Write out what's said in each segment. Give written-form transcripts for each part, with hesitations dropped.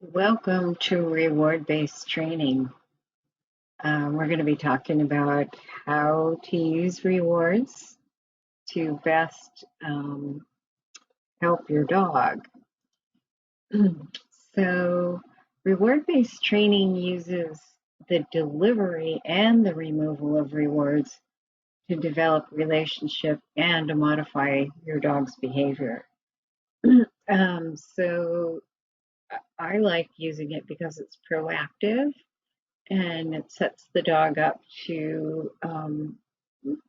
Welcome to reward-based training. We're going to be talking about how to use rewards to best help your dog. So, reward-based training uses the delivery and the removal of rewards to develop relationship and to modify your dog's behavior. So, I like using it because it's proactive and it sets the dog up to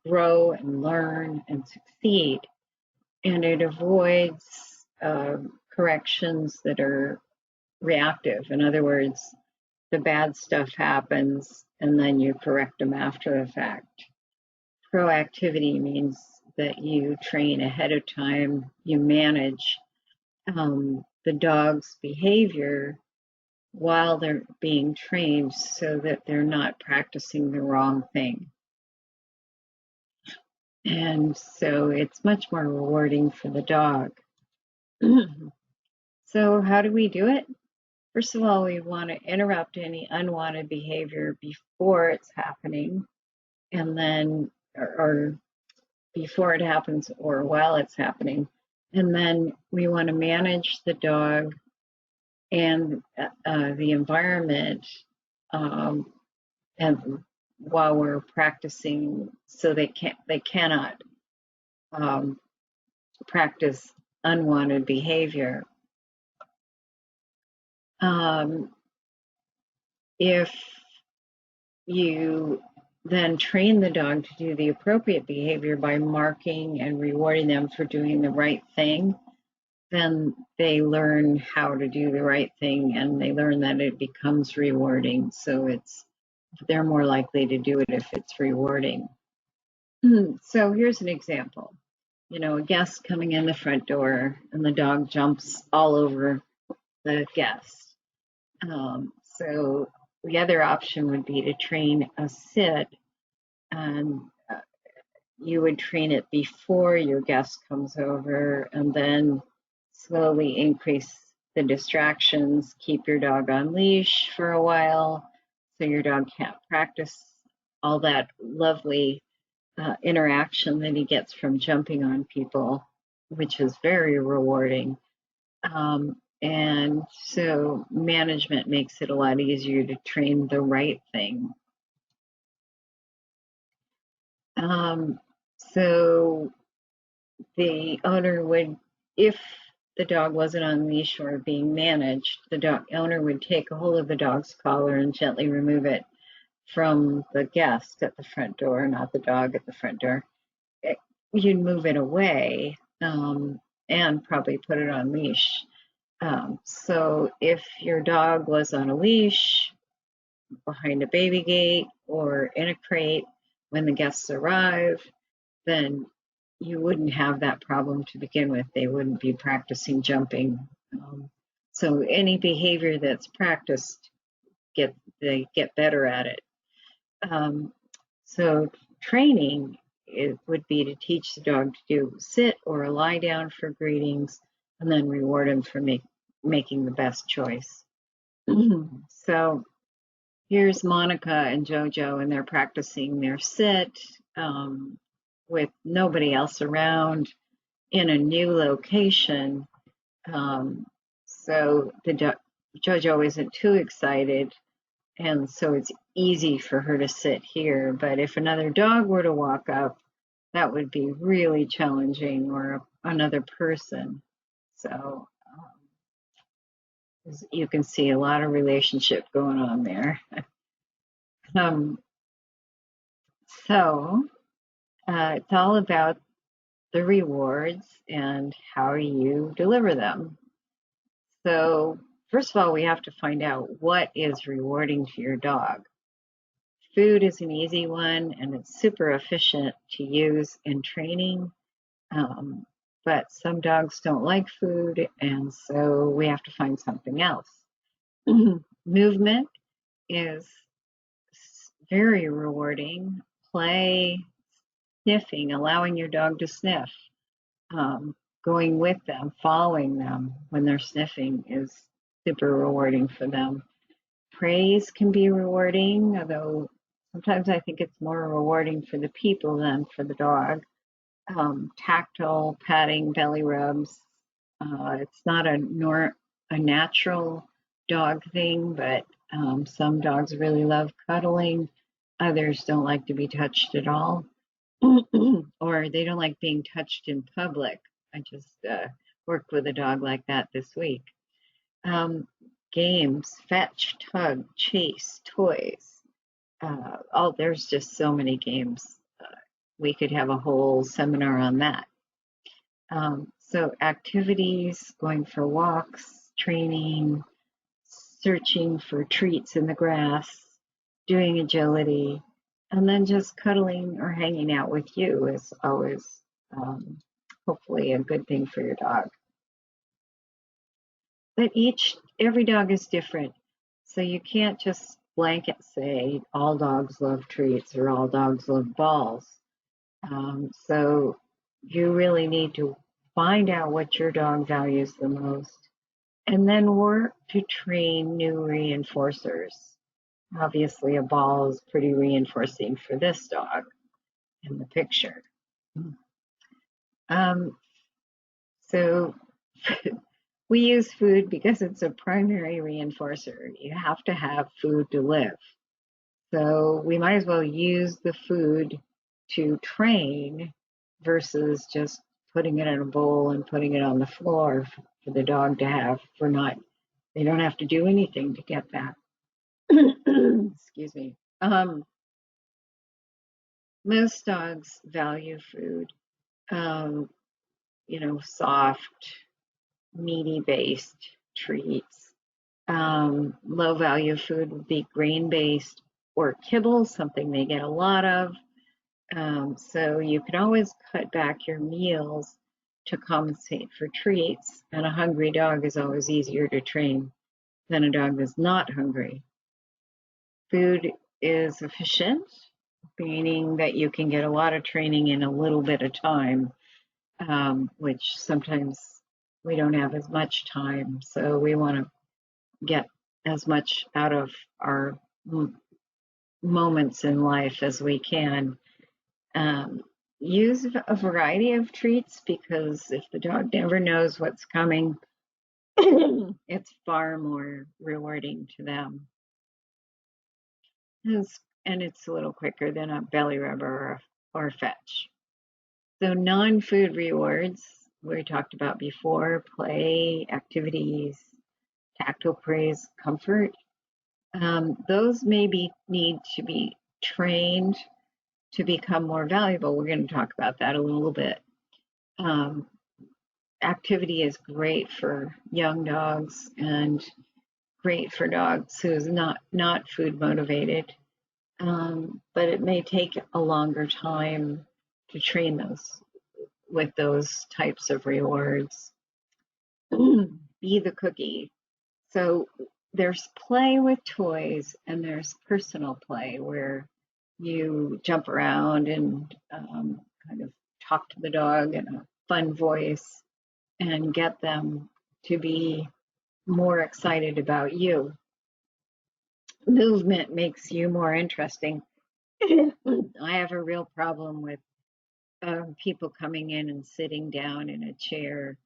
grow and learn and succeed. And it avoids corrections that are reactive. In other words, the bad stuff happens and then you correct them after the fact. Proactivity means that you train ahead of time, you manage the dog's behavior while they're being trained so that they're not practicing the wrong thing. And so it's much more rewarding for the dog. So how do we do it? First of all, we want to interrupt any unwanted behavior before it's happening, and then, or before it happens or while it's happening. And then we want to manage the dog and the environment and while we're practicing, so they cannot practice unwanted behavior. If you then train the dog to do the appropriate behavior by marking and rewarding them for doing the right thing, then they learn how to do the right thing and they learn that it becomes rewarding. So they're more likely to do it if it's rewarding. So here's an example. A guest coming in the front door and the dog jumps all over the guest. So the other option would be to train a sit, and you would train it before your guest comes over and then slowly increase the distractions, keep your dog on leash for a while so your dog can't practice all that lovely interaction that he gets from jumping on people, which is very rewarding. And so management makes it a lot easier to train the right thing. So the owner would, if the dog wasn't on leash or being managed, the owner would take a hold of the dog's collar and gently remove it from the guest at the front door, not the dog at the front door. You'd move it away and probably put it on leash. So if your dog was on a leash, behind a baby gate, or in a crate when the guests arrive, then you wouldn't have that problem to begin with. They wouldn't be practicing jumping. So any behavior that's practiced, they get better at it. So training, it would be to teach the dog to do sit or lie down for greetings, and then reward him for making the best choice. So here's Monica and Jojo, and they're practicing their sit with nobody else around in a new location. So Jojo isn't too excited, and so it's easy for her to sit here. But if another dog were to walk up, that would be really challenging, or another person. So you can see a lot of relationship going on there. So it's all about the rewards and how you deliver them. So first of all, we have to find out what is rewarding to your dog. Food is an easy one, and it's super efficient to use in training. But some dogs don't like food, and so we have to find something else. Movement is very rewarding. Play, sniffing, allowing your dog to sniff, going with them, following them when they're sniffing is super rewarding for them. Praise can be rewarding, although sometimes I think it's more rewarding for the people than for the dog. Tactile patting, belly rubs. It's not a natural dog thing, but some dogs really love cuddling. Others don't like to be touched at all, or they don't like being touched in public. I just worked with a dog like that this week. Games, fetch, tug, chase, toys. There's just so many games. We could have a whole seminar on that. So activities, going for walks, training, searching for treats in the grass, doing agility, and then just cuddling or hanging out with you is always hopefully a good thing for your dog. But every dog is different. So you can't just blanket say all dogs love treats or all dogs love balls. So you really need to find out what your dog values the most and then work to train new reinforcers. Obviously, a ball is pretty reinforcing for this dog in the picture. So we use food because it's a primary reinforcer. You have to have food to live. So we might as well use the food to train versus just putting it in a bowl and putting it on the floor for the dog to have. They don't have to do anything to get that. Excuse me. Most dogs value food, soft, meaty based treats. Low value food would be grain based or kibble, something they get a lot of. So you can always cut back your meals to compensate for treats, and a hungry dog is always easier to train than a dog that's not hungry. Food is efficient, meaning that you can get a lot of training in a little bit of time, which sometimes we don't have as much time. So we want to get as much out of our moments in life as we can. Use a variety of treats because if the dog never knows what's coming, it's far more rewarding to them. And it's a little quicker than a belly rubber or fetch. So non-food rewards, we talked about before, play, activities, tactile praise, comfort. Those maybe need to be trained to become more valuable. We're going to talk about that a little bit. Activity is great for young dogs and great for dogs who's not food motivated, but it may take a longer time to train those with those types of rewards. Be the cookie. So there's play with toys and there's personal play where you jump around and kind of talk to the dog in a fun voice and get them to be more excited about you. Movement makes you more interesting. I have a real problem with people coming in and sitting down in a chair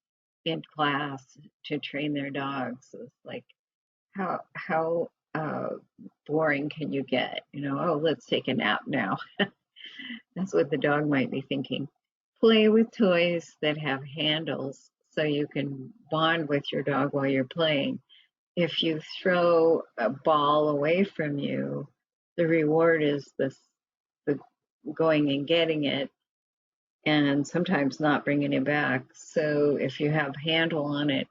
in class to train their dogs. It's like, how boring can you get? Oh, let's take a nap now. That's what the dog might be thinking. Play with toys that have handles so you can bond with your dog while you're playing. If you throw a ball away from you, the reward is the going and getting it and sometimes not bringing it back. So if you have handle on it,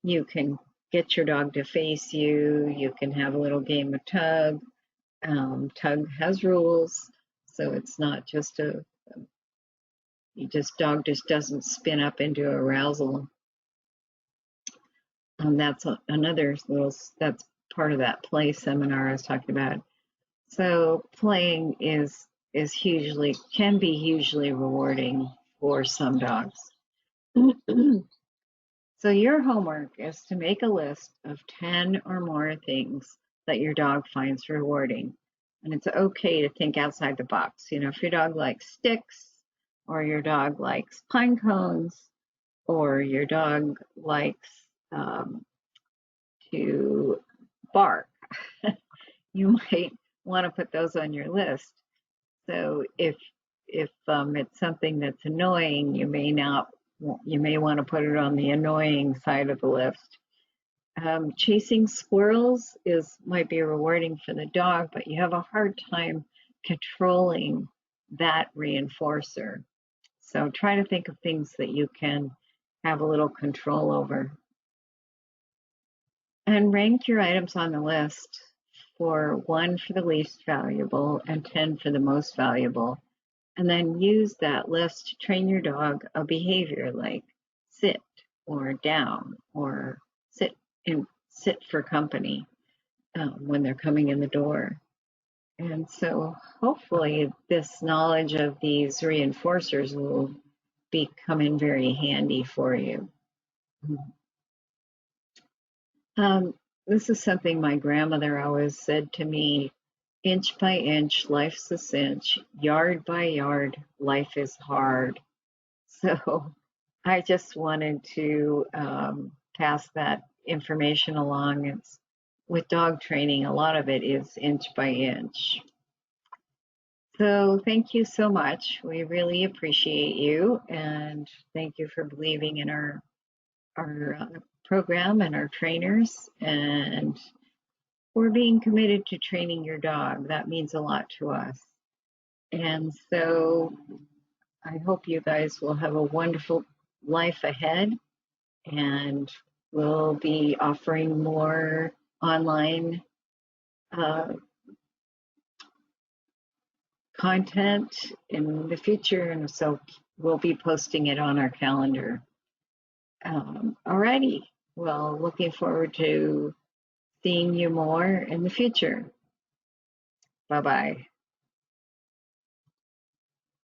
you can get your dog to face you. You can have a little game of tug. Tug has rules, so it's not just dog just doesn't spin up into arousal. That's that's part of that play seminar I was talking about. So playing can be hugely rewarding for some dogs. So your homework is to make a list of 10 or more things that your dog finds rewarding. And it's okay to think outside the box. You know, if your dog likes sticks, or your dog likes pine cones, or your dog likes um, to bark, you might want to put those on your list. So if it's something that's annoying, you may want to put it on the annoying side of the list. Chasing squirrels might be rewarding for the dog, but you have a hard time controlling that reinforcer. So try to think of things that you can have a little control over. And rank your items on the list for 1 for the least valuable and 10 for the most valuable. And then use that list to train your dog a behavior like sit or down or sit for company when they're coming in the door. And so hopefully this knowledge of these reinforcers will be coming very handy for you. This is something my grandmother always said to me: inch by inch, life's a cinch, yard by yard, life is hard. So I just wanted to pass that information along. It's with dog training, a lot of it is inch by inch. So thank you so much. We really appreciate you, and thank you for believing in our program and our trainers, and for being committed to training your dog. That means a lot to us. And so I hope you guys will have a wonderful life ahead, and we'll be offering more online uh, content in the future, and so we'll be posting it on our calendar. Alrighty, well, looking forward to seeing you more in the future. Bye bye.